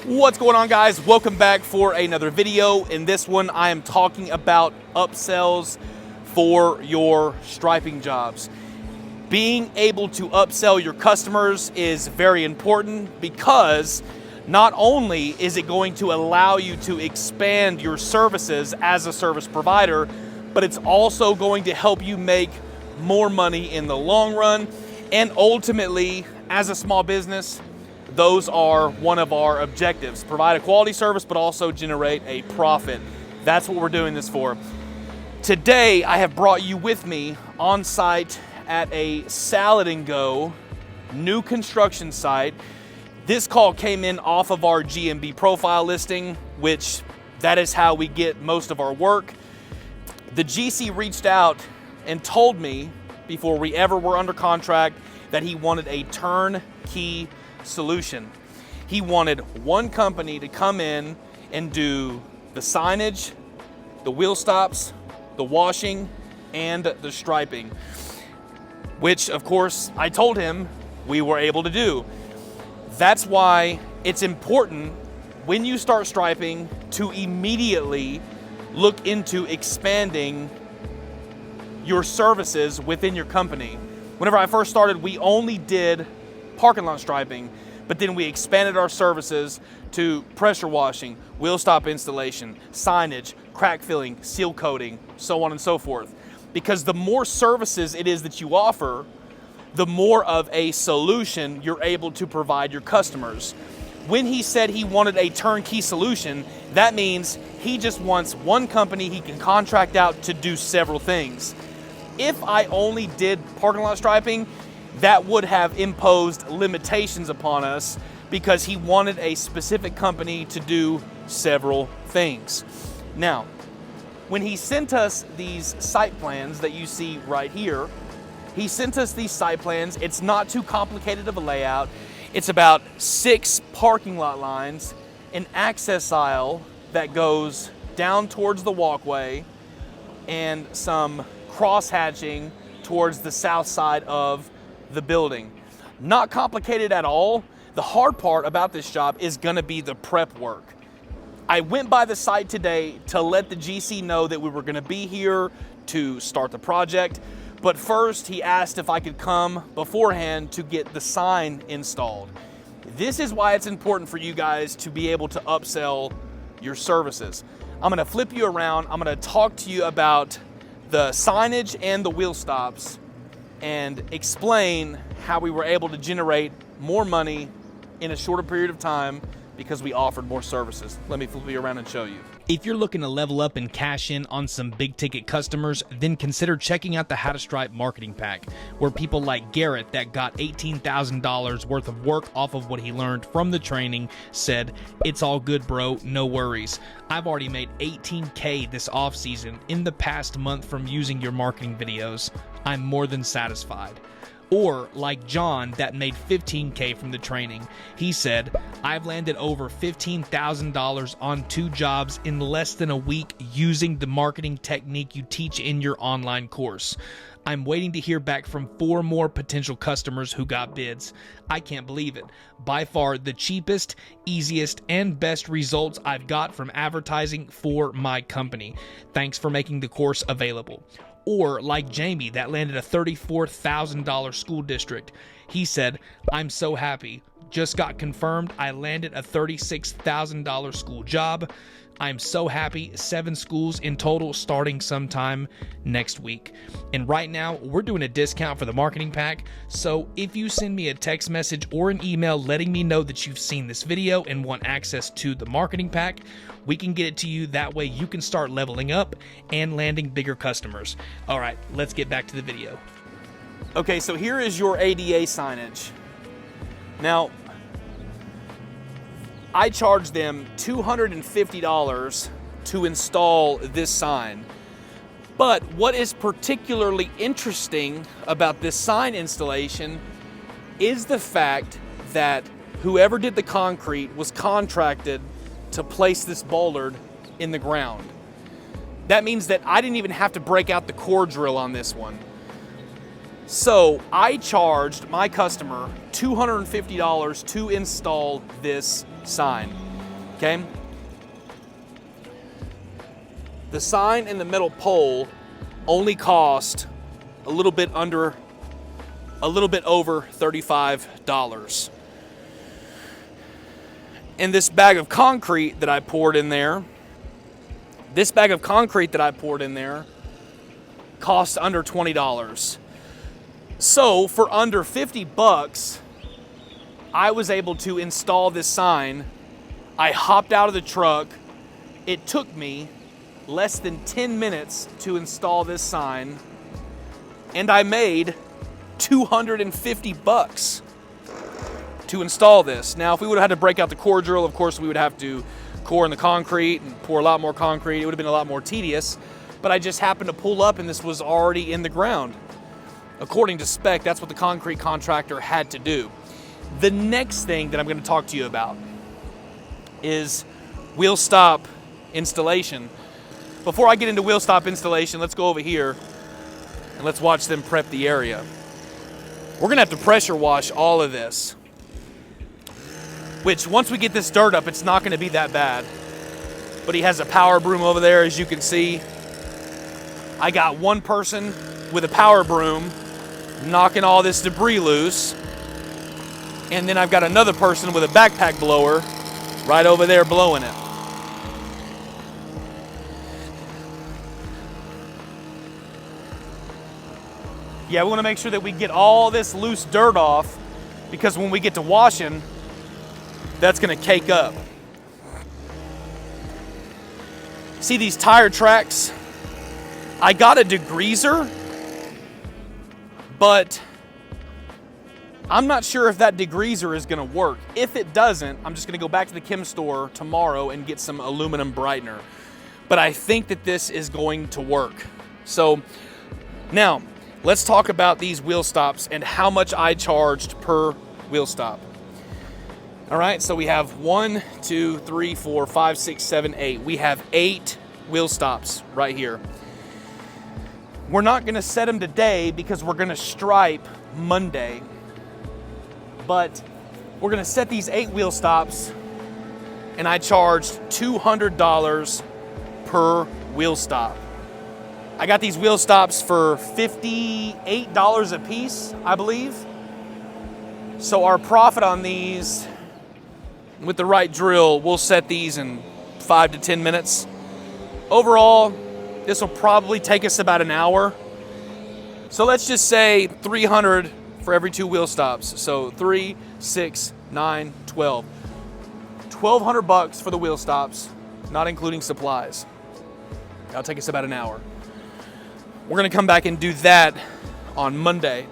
What's going on, guys? Welcome back for another video. In this one, I am talking about upsells for your striping jobs. Being able to upsell your customers is very important because not only is it going to allow you to expand your services as a service provider, but it's also going to help you make more money in the long run. And ultimately, as a small business, those are one of our objectives. Provide a quality service, but also generate a profit. That's what we're doing this for. Today, I have brought you with me on site at a Salad and Go new construction site. This call came in off of our GMB profile listing, which that is how we get most of our work. The GC reached out and told me before we ever were under contract that he wanted a turnkey solution. He wanted one company to come in and do the signage, the wheel stops, the washing, and the striping, which of course I told him we were able to do. That's why it's important when you start striping to immediately look into expanding your services within your company. Whenever I first started, we only did parking lot striping, but then we expanded our services to pressure washing, wheel stop installation, signage, crack filling, seal coating, so on and so forth. Because the more services it is that you offer, the more of a solution you're able to provide your customers. When he said he wanted a turnkey solution, that means he just wants one company he can contract out to do several things. If I only did parking lot striping, that would have imposed limitations upon us because he wanted a specific company to do several things. Now, when he sent us these site plans that you see right here, he sent us these site plans. It's not too complicated of a layout. It's about 6 parking lot lines, an access aisle that goes down towards the walkway, and some cross-hatching towards the south side of the building. Not complicated at all. The hard part about this job is gonna be the prep work. I went by the site today to let the GC know that we were gonna be here to start the project, but first he asked if I could come beforehand to get the sign installed. This is why it's important for you guys to be able to upsell your services. I'm gonna flip you around. I'm gonna talk to you about the signage and the wheel stops and explain how we were able to generate more money in a shorter period of time because we offered more services. Let me flip you around and show you. If you're looking to level up and cash in on some big ticket customers, then consider checking out the How to Stripe marketing pack, where people like Garrett that got $18,000 worth of work off of what he learned from the training said, "It's all good, bro, no worries. I've already made $18K this off season in the past month from using your marketing videos. I'm more than satisfied." Or like John that made $15K from the training. He said, "I've landed over $15,000 on 2 jobs in less than a week using the marketing technique you teach in your online course. I'm waiting to hear back from 4 more potential customers who got bids. I can't believe it. By far the cheapest, easiest, and best results I've got from advertising for my company. Thanks for making the course available." Or like Jamie that landed a $34,000 school district. He said, "I'm so happy. Just got confirmed I landed a $36,000 school job. I'm so happy. 7 schools in total starting sometime next week. And right now, we're doing a discount for the marketing pack. So if you send me a text message or an email letting me know that you've seen this video and want access to the marketing pack, we can get it to you. That way you can start leveling up and landing bigger customers." All right, let's get back to the video. Okay, so here is your ADA signage. Now, I charged them $250 to install this sign. But what is particularly interesting about this sign installation is the fact that whoever did the concrete was contracted to place this bollard in the ground. That means that I didn't even have to break out the core drill on this one. So I charged my customer $250 to install this sign. okay? The sign and the metal pole only cost a little bit over $35. And this bag of concrete that I poured in there, cost under $20. So for under 50 bucks, I was able to install this sign. I hopped out of the truck. It took me less than 10 minutes to install this sign, and I made 250 bucks to install this. Now, if we would have had to break out the core drill, of course, we would have to core in the concrete and pour a lot more concrete. It would have been a lot more tedious, but I just happened to pull up and this was already in the ground. According to spec, that's what the concrete contractor had to do. The next thing that I'm going to talk to you about is wheel stop installation. Before I get into wheel stop installation, let's go over here and let's watch them prep the area. We're going to have to pressure wash all of this, which once we get this dirt up, it's not going to be that bad. But he has a power broom over there, as you can see. I got one person with a power broom knocking all this debris loose. And then I've got another person with a backpack blower right over there blowing it. Yeah, we want to make sure that we get all this loose dirt off, because when we get to washing, that's going to cake up. See these tire tracks? I got a degreaser, but I'm not sure if that degreaser is going to work. If it doesn't, I'm just going to go back to the chem store tomorrow and get some aluminum brightener. But I think that this is going to work. So now, let's talk about these wheel stops and how much I charged per wheel stop. All right, so we have 1, 2, 3, 4, 5, 6, 7, 8. We have 8 wheel stops right here. We're not gonna set them today because we're gonna stripe Monday. But we're gonna set these 8 wheel stops, and I charged $200 per wheel stop. I got these wheel stops for $58 a piece, I believe. So our profit on these, with the right drill, we'll set these in 5 to 10 minutes. Overall, this will probably take us about an hour. So let's just say 300 for every 2 wheel stops. So 3, 6, 9, 12. 1,200 bucks for the wheel stops, not including supplies. That'll take us about an hour. We're gonna come back and do that on Monday.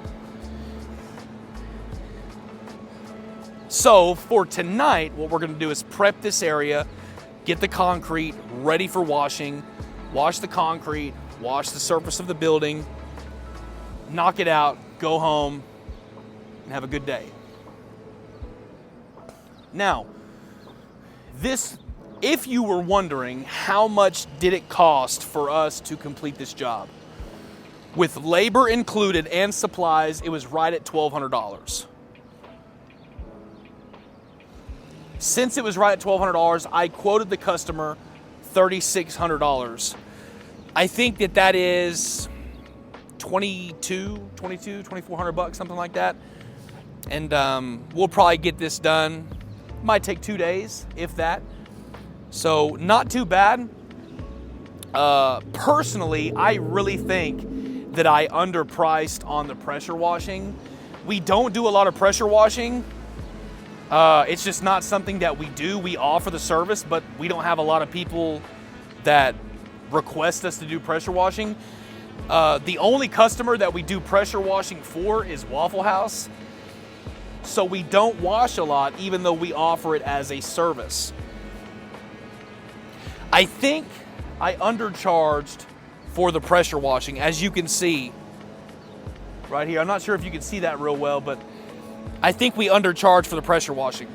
So for tonight, what we're gonna do is prep this area, get the concrete ready for washing, wash the concrete, wash the surface of the building, knock it out, go home, and have a good day. Now, if you were wondering how much did it cost for us to complete this job, with labor included and supplies, it was right at $1,200. Since it was right at $1,200, I quoted the customer $3,600. I think that is 2,400 bucks, something like that. And we'll probably get this done. Might take 2 days, if that. So not too bad. Personally, I really think that I underpriced on the pressure washing. We don't do a lot of pressure washing. It's just not something that we do. We offer the service, but we don't have a lot of people that request us to do pressure washing. The only customer that we do pressure washing for is Waffle House. So we don't wash a lot, even though we offer it as a service. I think I undercharged for the pressure washing, as you can see right here. I'm not sure if you can see that real well, but I think we undercharged for the pressure washing.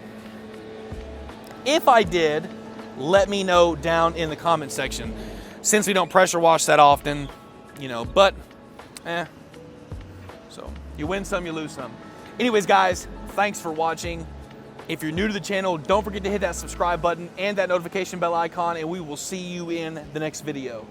If I did, let me know down in the comment section. Since we don't pressure wash that often, but so you win some, you lose some. Anyways, guys, thanks for watching. If you're new to the channel, don't forget to hit that subscribe button and that notification bell icon, and we will see you in the next video.